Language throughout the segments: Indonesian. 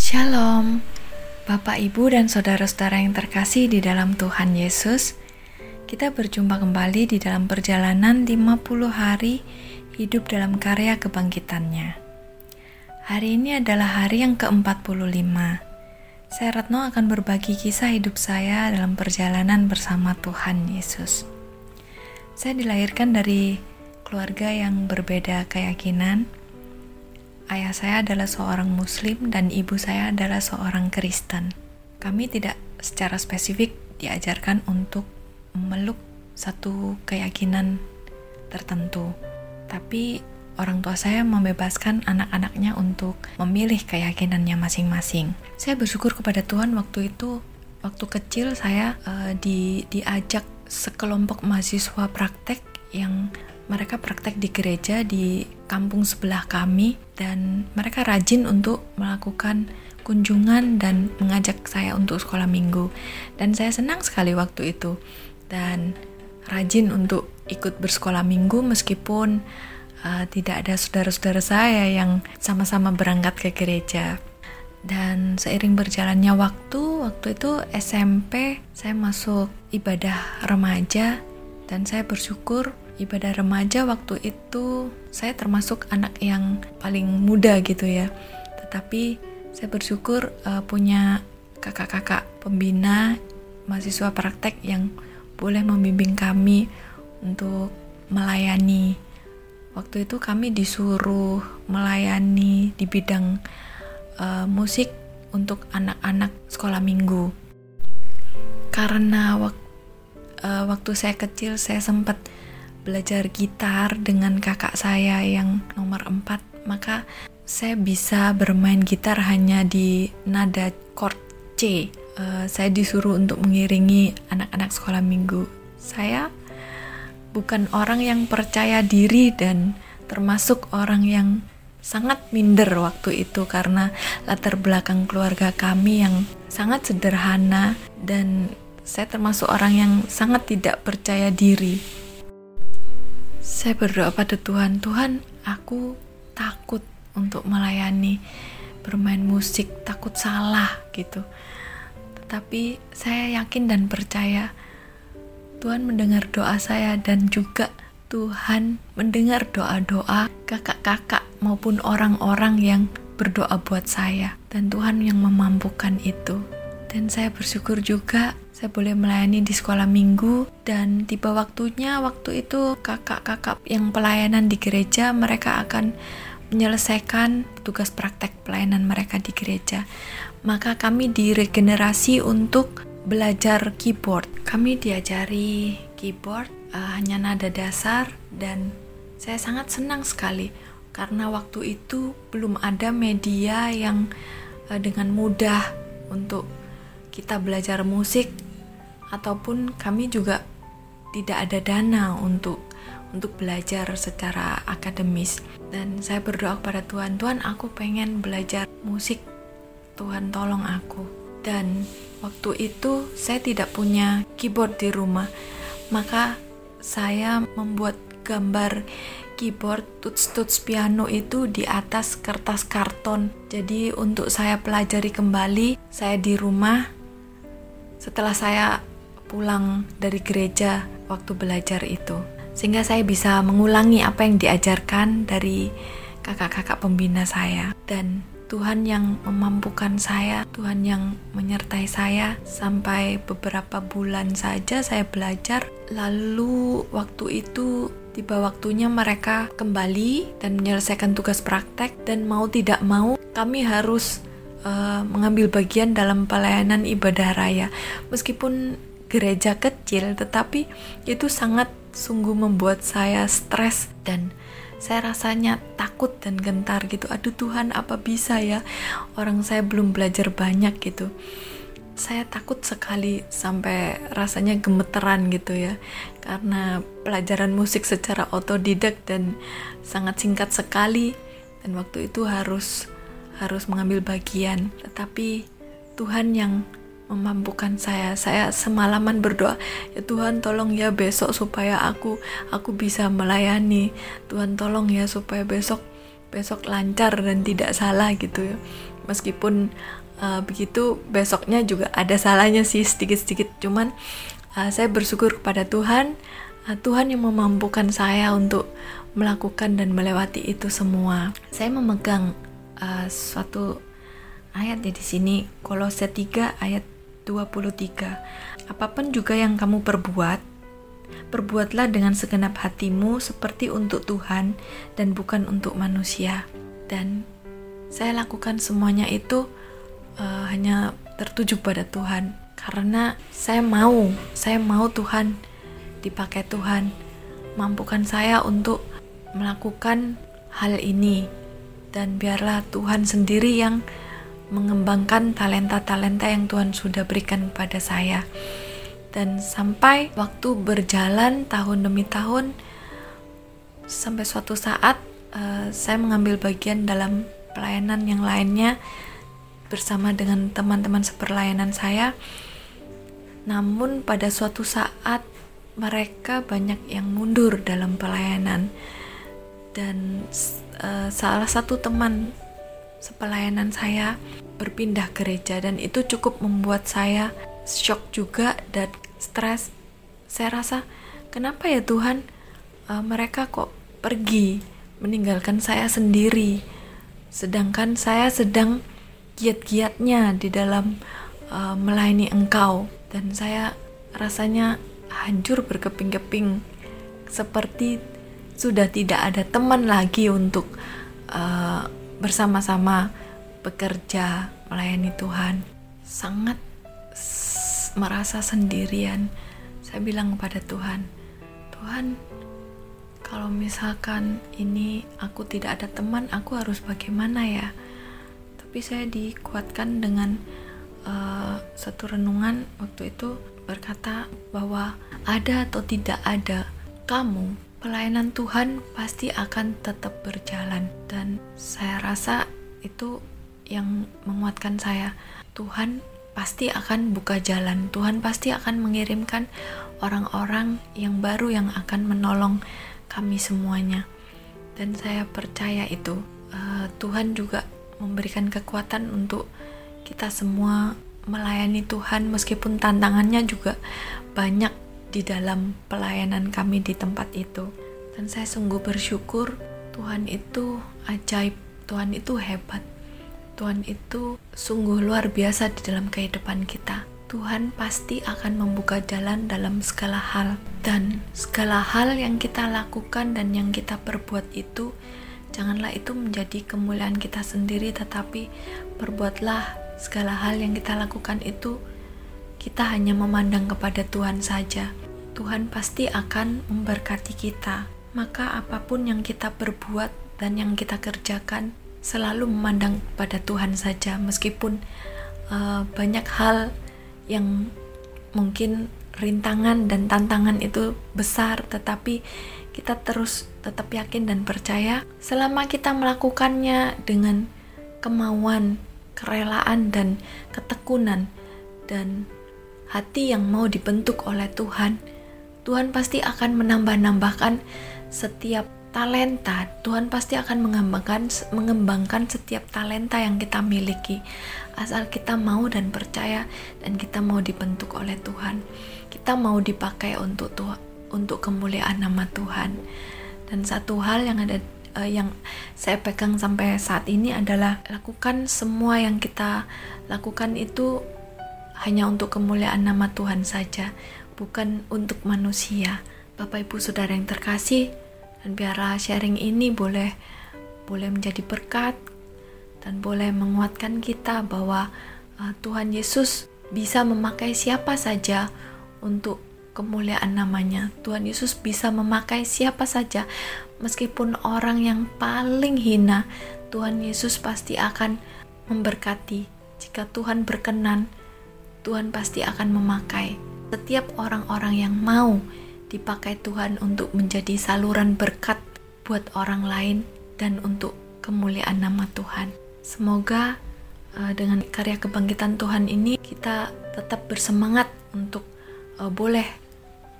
Shalom, Bapak, Ibu, dan saudara-saudara yang terkasih di dalam Tuhan Yesus. Kita berjumpa kembali di dalam perjalanan 50 hari hidup dalam karya kebangkitannya. Hari ini adalah hari yang ke-45. Saya Retno akan berbagi kisah hidup saya dalam perjalanan bersama Tuhan Yesus. Saya dilahirkan dari keluarga yang berbeda keyakinan. Ayah saya adalah seorang Muslim dan ibu saya adalah seorang Kristen. Kami tidak secara spesifik diajarkan untuk memeluk satu keyakinan tertentu, tapi orang tua saya membebaskan anak-anaknya untuk memilih keyakinannya masing-masing. Saya bersyukur kepada Tuhan waktu kecil saya diajak sekelompok mahasiswa praktek yang mereka praktek di gereja di kampung sebelah kami, dan mereka rajin untuk melakukan kunjungan dan mengajak saya untuk sekolah minggu. Dan saya senang sekali waktu itu dan rajin untuk ikut bersekolah minggu meskipun tidak ada saudara-saudara saya yang sama-sama berangkat ke gereja. Dan seiring berjalannya waktu itu SMP, saya masuk ibadah remaja, dan saya bersyukur ibadah remaja waktu itu saya termasuk anak yang paling muda gitu ya. Tetapi saya bersyukur punya kakak-kakak pembina mahasiswa praktek yang boleh membimbing kami untuk melayani. Waktu itu kami disuruh melayani di bidang musik untuk anak-anak sekolah minggu. Karena waktu saya kecil saya sempat belajar gitar dengan kakak saya yang nomor 4, maka saya bisa bermain gitar hanya di nada chord C. Saya disuruh untuk mengiringi anak-anak sekolah minggu. Saya bukan orang yang percaya diri dan termasuk orang yang sangat minder waktu itu karena latar belakang keluarga kami yang sangat sederhana, dan saya termasuk orang yang sangat tidak percaya diri. Saya berdoa pada Tuhan, aku takut untuk melayani, bermain musik, takut salah gitu. Tetapi saya yakin dan percaya Tuhan mendengar doa saya, dan juga Tuhan mendengar doa-doa kakak-kakak maupun orang-orang yang berdoa buat saya, dan Tuhan yang memampukan itu. Dan saya bersyukur juga saya boleh melayani di sekolah minggu, dan tiba waktunya waktu itu kakak-kakak yang pelayanan di gereja mereka akan menyelesaikan tugas praktek pelayanan mereka di gereja. Maka kami diregenerasi untuk belajar keyboard. Kami diajari keyboard hanya nada dasar, dan saya sangat senang sekali karena waktu itu belum ada media yang dengan mudah untuk kita belajar musik, ataupun kami juga tidak ada dana untuk belajar secara akademis. Dan saya berdoa kepada Tuhan, aku pengen belajar musik, Tuhan tolong aku. Dan waktu itu saya tidak punya keyboard di rumah, maka saya membuat gambar keyboard, tuts piano itu di atas kertas karton. Jadi untuk saya pelajari kembali, saya di rumah setelah saya pulang dari gereja waktu belajar itu, sehingga saya bisa mengulangi apa yang diajarkan dari kakak-kakak pembina saya. Dan Tuhan yang memampukan saya, Tuhan yang menyertai saya sampai beberapa bulan saja saya belajar. Lalu waktu itu tiba waktunya mereka kembali dan menyelesaikan tugas praktek, dan mau tidak mau kami harus mengambil bagian dalam pelayanan ibadah raya. Meskipun gereja kecil, tetapi itu sangat sungguh membuat saya stres, dan saya rasanya takut dan gentar gitu. Aduh Tuhan, apa bisa ya, orang saya belum belajar banyak gitu. Saya takut sekali sampai rasanya gemeteran gitu ya, karena pelajaran musik secara otodidak dan sangat singkat sekali, dan waktu itu harus mengambil bagian. Tetapi Tuhan yang memampukan saya semalaman berdoa, ya Tuhan tolong ya besok supaya aku bisa melayani, Tuhan tolong ya supaya besok lancar dan tidak salah gitu ya. Meskipun begitu besoknya juga ada salahnya sih sedikit-sedikit, cuman saya bersyukur kepada Tuhan. Tuhan yang memampukan saya untuk melakukan dan melewati itu semua. Saya memegang suatu ayat di sini, Kolose 3 ayat 23. Apapun juga yang kamu perbuat, perbuatlah dengan segenap hatimu seperti untuk Tuhan dan bukan untuk manusia. Dan saya lakukan semuanya itu hanya tertuju pada Tuhan, karena saya mau Tuhan dipakai Tuhan. Mampukan saya untuk melakukan hal ini, dan biarlah Tuhan sendiri yang mengembangkan talenta-talenta yang Tuhan sudah berikan kepada saya. Dan sampai waktu berjalan tahun demi tahun, sampai suatu saat saya mengambil bagian dalam pelayanan yang lainnya bersama dengan teman-teman seperlayanan saya. Namun pada suatu saat mereka banyak yang mundur dalam pelayanan, dan salah satu teman sepelayanan saya berpindah gereja, dan itu cukup membuat saya shock juga dan stres. Saya rasa, kenapa ya Tuhan, mereka kok pergi meninggalkan saya sendiri, sedangkan saya sedang giat-giatnya di dalam melayani Engkau. Dan saya rasanya hancur berkeping-keping, seperti sudah tidak ada teman lagi untuk bersama-sama bekerja melayani Tuhan. Sangat merasa sendirian. Saya bilang kepada Tuhan, Tuhan, kalau misalkan ini aku tidak ada teman, aku harus bagaimana ya? Tapi saya dikuatkan dengan satu renungan waktu itu berkata bahwa ada atau tidak ada kamu, pelayanan Tuhan pasti akan tetap berjalan. Dan saya rasa itu yang menguatkan saya. Tuhan pasti akan buka jalan, Tuhan pasti akan mengirimkan orang-orang yang baru yang akan menolong kami semuanya. Dan saya percaya itu Tuhan juga memberikan kekuatan untuk kita semua melayani Tuhan, meskipun tantangannya juga banyak di dalam pelayanan kami di tempat itu. Dan saya sungguh bersyukur, Tuhan itu ajaib, Tuhan itu hebat, Tuhan itu sungguh luar biasa di dalam kehidupan kita. Tuhan pasti akan membuka jalan dalam segala hal, dan segala hal yang kita lakukan dan yang kita perbuat itu, janganlah itu menjadi kemuliaan kita sendiri, tetapi perbuatlah segala hal yang kita lakukan itu kita hanya memandang kepada Tuhan saja. Tuhan pasti akan memberkati kita. Maka apapun yang kita perbuat dan yang kita kerjakan, selalu memandang pada Tuhan saja. Meskipun banyak hal yang mungkin rintangan dan tantangan itu besar, tetapi kita terus tetap yakin dan percaya selama kita melakukannya dengan kemauan, kerelaan dan ketekunan dan hati yang mau dibentuk oleh Tuhan, Tuhan pasti akan menambah-nambahkan setiap talenta. Tuhan pasti akan mengembangkan setiap talenta yang kita miliki, asal kita mau dan percaya, dan kita mau dibentuk oleh Tuhan. Kita mau dipakai untuk kemuliaan nama Tuhan. Dan satu hal yang ada yang saya pegang sampai saat ini adalah lakukan semua yang kita lakukan itu hanya untuk kemuliaan nama Tuhan saja, bukan untuk manusia. Bapak Ibu Saudara yang terkasih, dan biarlah sharing ini boleh menjadi berkat dan boleh menguatkan kita bahwa Tuhan Yesus bisa memakai siapa saja untuk kemuliaan namanya. Tuhan Yesus bisa memakai siapa saja, meskipun orang yang paling hina, Tuhan Yesus pasti akan memberkati. Jika Tuhan berkenan, Tuhan pasti akan memakai setiap orang-orang yang mau dipakai Tuhan untuk menjadi saluran berkat buat orang lain dan untuk kemuliaan nama Tuhan. Semoga dengan karya kebangkitan Tuhan ini kita tetap bersemangat untuk boleh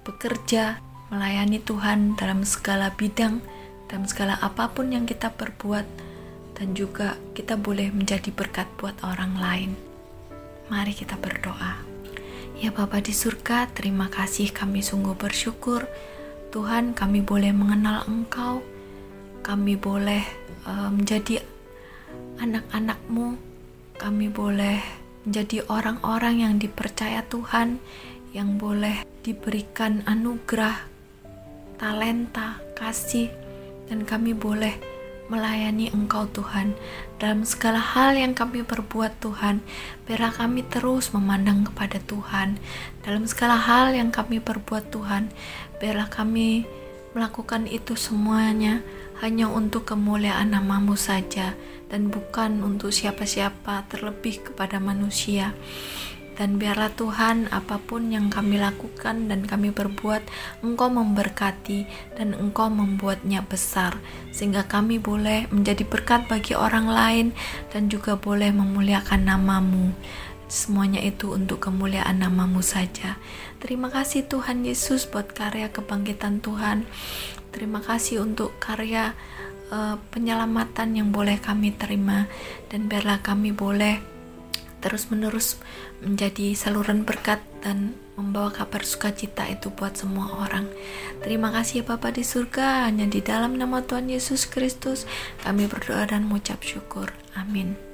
bekerja, melayani Tuhan dalam segala bidang, dalam segala apapun yang kita perbuat. dan juga kita boleh menjadi berkat buat orang lain. Mari kita berdoa. Ya Bapa di surga, terima kasih, kami sungguh bersyukur Tuhan, kami boleh mengenal Engkau, kami boleh menjadi anak-anak-Mu, kami boleh menjadi orang-orang yang dipercaya Tuhan, yang boleh diberikan anugerah, talenta, kasih, dan kami boleh melayani Engkau Tuhan. Dalam segala hal yang kami perbuat Tuhan, biarlah kami terus memandang kepada Tuhan. Dalam segala hal yang kami perbuat Tuhan, biarlah kami melakukan itu semuanya hanya untuk kemuliaan nama-Mu saja, dan bukan untuk siapa-siapa, terlebih kepada manusia. Dan biarlah Tuhan, apapun yang kami lakukan dan kami berbuat, Engkau memberkati dan Engkau membuatnya besar, sehingga kami boleh menjadi berkat bagi orang lain dan juga boleh memuliakan nama-Mu. Semuanya itu untuk kemuliaan nama-Mu saja. Terima kasih Tuhan Yesus buat karya kebangkitan Tuhan. Terima kasih untuk karya penyelamatan yang boleh kami terima, dan biarlah kami boleh terus-menerus menjadi saluran berkat dan membawa kabar sukacita itu buat semua orang. Terima kasih ya Bapa di surga, hanya di dalam nama Tuhan Yesus Kristus kami berdoa dan mengucap syukur. Amin.